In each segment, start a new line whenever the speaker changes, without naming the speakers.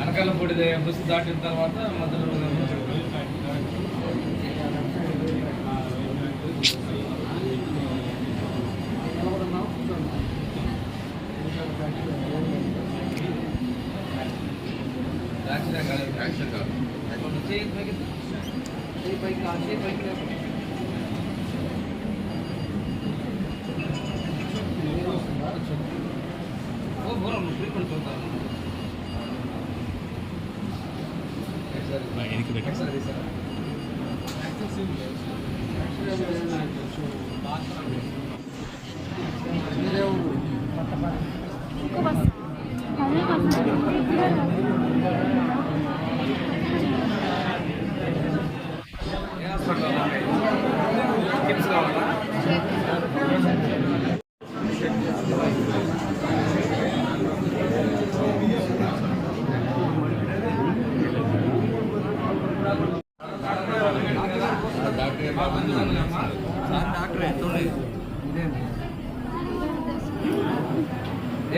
అనకాల పొడి బస్సు దాటిన తర్వాత మధ్యలో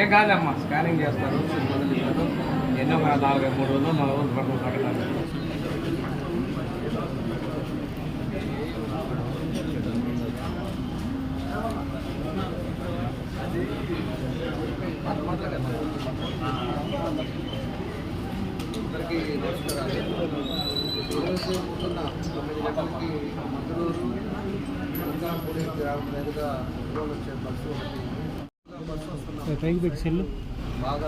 ఏం కాదమ్మా, స్కానింగ్ చేస్తారు, ఎన్నో 4-3 రోజులు 4 రోజులు పడుతుంది తగ్గడానికి. అందరికీ నమస్కారాలు. ఈరోజు పొద్దున్న 9 గంటలకి మంగళూరు రంగాపూడి గ్రామం మీదుగా వచ్చే బస్సు వస్తుంది. బాగా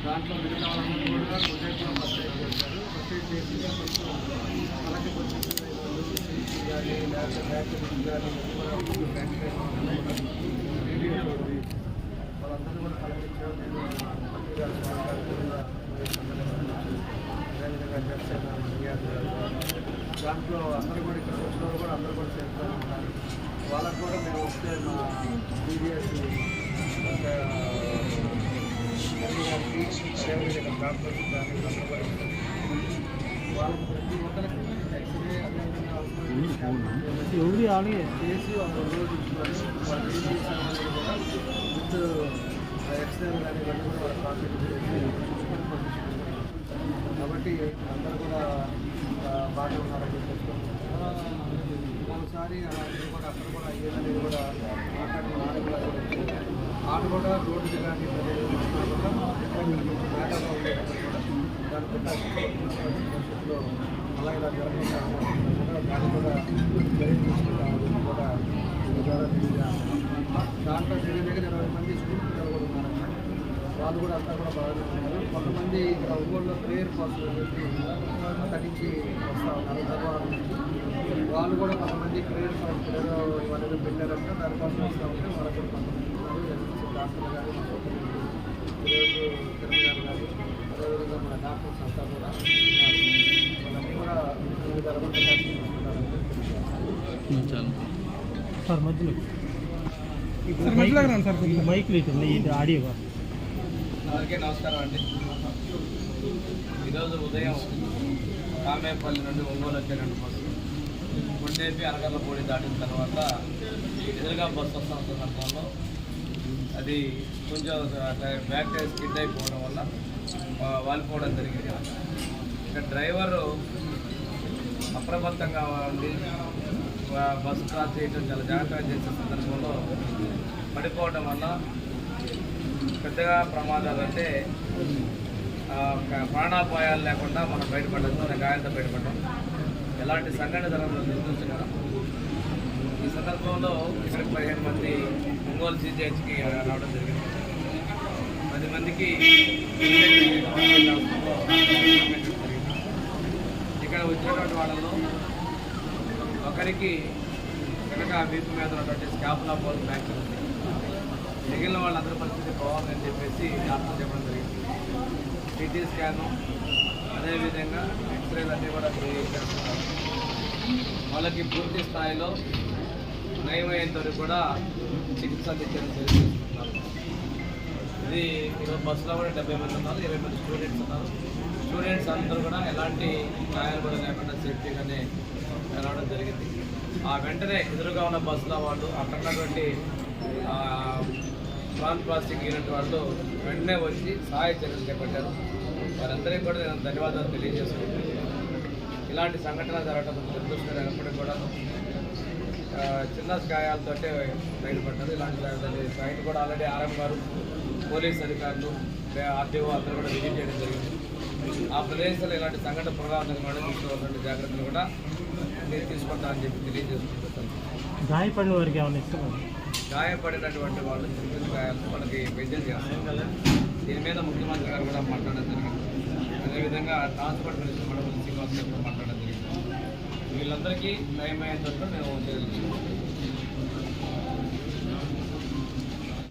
దాంట్లో మిగతా వాళ్ళందరూ కూడా ప్రొజెక్ట్లో బస్సు అయిపోతారు. బస్సు చేసి అలాగే కానీ లేకపోతే ఫ్యాక్టరీస్ కానీ వాళ్ళందరూ కూడా కలెక్టించడం అదేవిధంగా జనసేన దాంట్లో అందరూ కూడా ఇక్కడ వచ్చిన కూడా అందరూ కూడా చేస్తూ ఉంటారు. వాళ్ళకు కూడా మేము వస్తే మా టీడీఎస్ అదేవిధంగా డాక్టర్స్ కానీ అందరూ కూడా వాళ్ళకి ప్రతి ఒక్కరికి ఎక్స్రే అదేవిధంగా చేసి ఒక రోజు విత్ ఎక్స్రే కానీ ఇవన్నీ కూడా వాళ్ళ కాన్సెప్ట్ చేసి కాబట్టి అందరూ కూడా బాగా ఉన్నారని తెలుసుకుంటున్నాం. ఒకసారి అలాంటిది కూడా అక్కడ కూడా ఏదనేది కూడా మాట్లాడిన వాళ్ళు కూడా ఆట కూడా రోడ్డు కానీ మేటగా ఉండేటప్పుడు కూడా దానిలో అలా ఇలా జరగకుండా దాన్ని కూడా జరిగించుకుంటామని కూడా ద్వారా దాంట్లో దగ్గర 20 మంది స్కూల్ పిల్లలు కూడా ఉన్నారు. వాళ్ళు కూడా అంతా కూడా బాగానే ఉన్నారు. కొంతమంది ఇక్కడ ఒంగోలులో ప్రేయర్ కోసం చెప్పి అక్కడి నుంచి వస్తూ ఉన్నారు. ధర్మవరం నుంచి వాళ్ళు కూడా కొంతమంది ప్రేయర్ కోసం వాళ్ళు పెట్టారంటే దానికోసం వస్తూ ఉంటే వాళ్ళు కూడా కొంతమంది ఉన్నారు. డాక్టర్లు కానీ ఈరోజు కిరణ్ గారు కానీ అదేవిధంగా మన డాక్టర్స్ అంతా కూడా వాళ్ళన్నీ కూడా వివిధ
సార్ మధ్యలో మైక్ లేదు ఆడియో.
అందరికీ నమస్కారం అండి. ఈరోజు ఉదయం కామేపల్లి నుండి ఒంగోలు వచ్చేటువంటి బస్సు గుండేపి అనకాలపూడి దాటిన తర్వాత ఎదురుగా బస్సు వస్తున్న సందర్భంలో అది కొంచెం బ్యాక్ టైర్ స్కిడ్ అయిపోవడం వల్ల వాలిపోవడం జరిగింది. ఇక్కడ డ్రైవరు అప్రమత్తంగా ఉండి బస్సు క్రాస్ చేయడం చాలా జాగ్రత్తగా చేసే సందర్భంలో పడిపోవడం వల్ల పెద్దగా ప్రమాదాలు అంటే ప్రాణాపాయాలు లేకుండా మనం బయటపడచ్చు, గాయాలతో బయటపడడం ఎలాంటి సంఘటన జరగడం చూస్తున్నాం. ఈ సందర్భంలో ఇక్కడికి 15 మంది ఒంగోలు సిజిహెచ్కి రావడం జరిగింది. 10 మందికి ఇక్కడ వచ్చినటువంటి వాళ్ళలో ఒకరికి వెనక వీపు మీద ఉన్నటువంటి స్కాపులా బోన్ ఫ్రాక్చర్ ఉంది. మిగిలిన వాళ్ళందరి పరిస్థితి బాగుందని చెప్పేసి డాక్టర్ చెప్పడం జరిగింది. సిటీ స్కాను అదేవిధంగా ఎక్స్రేలు అన్నీ కూడా చేస్తున్నారు. వాళ్ళకి పూర్తి స్థాయిలో నయమయ్యేంత వరకు కూడా చికిత్స అందించడం చేస్తున్నారు. ఇది ఈరోజు బస్సులో కూడా 70 మంది ఉన్నారు, 20 మంది స్టూడెంట్స్ ఉన్నారు. స్టూడెంట్స్ అందరూ కూడా ఎలాంటి గాయాలు కూడా లేకుండా సేఫ్టీగానే
జరిగింది. ఆ వెంటనే ఎదురుగా ఉన్న బస్సులో వాళ్ళు అక్కడ ఉన్నటువంటి ప్రాన్ ప్రాసెసింగ్ యూనిట్ వాళ్ళు వెంటనే వచ్చి సహాయ చర్యలు చేపట్టారు. వారందరికీ కూడా నేను ధన్యవాదాలు తెలియజేసుకుంటున్నాను. ఇలాంటి సంఘటన జరగడం దురదృష్టమైనప్పటికీ కూడా చిన్న గాయాలతో బయటపడ్డారు. ఇలాంటి సైట్ కూడా ఆల్రెడీ ఆర్ఎం గారు, పోలీస్ అధికారులు, ఆర్టీఓ అందరూ కూడా విజిట్ చేయడం జరిగింది. ఆ ప్రదేశంలో ఇలాంటి సంఘటన పునరావృతం తీసుకోవాల్సిన జాగ్రత్తలు కూడా నేను తీసుకుంటానని చెప్పి తెలియజేసుకుంటున్నాను.
గాయపడిన వారికి ఏమైనా ఇస్తున్నారు?
గాయపడినటువంటి వాళ్ళు చిన్న చిన్న గాయాలతో వాళ్ళకి వైద్యం చేస్తారు. దీని మీద ముఖ్యమంత్రి గారు కూడా మాట్లాడడం జరిగింది. అదేవిధంగా ట్రాన్స్పోర్ట్ మినిస్టర్ మండపం శ్రీనివాస్ గారు కూడా మాట్లాడడం జరిగింది. వీళ్ళందరికీ నయమయ్యేందుకు నేను తెలియజేస్తున్నాను.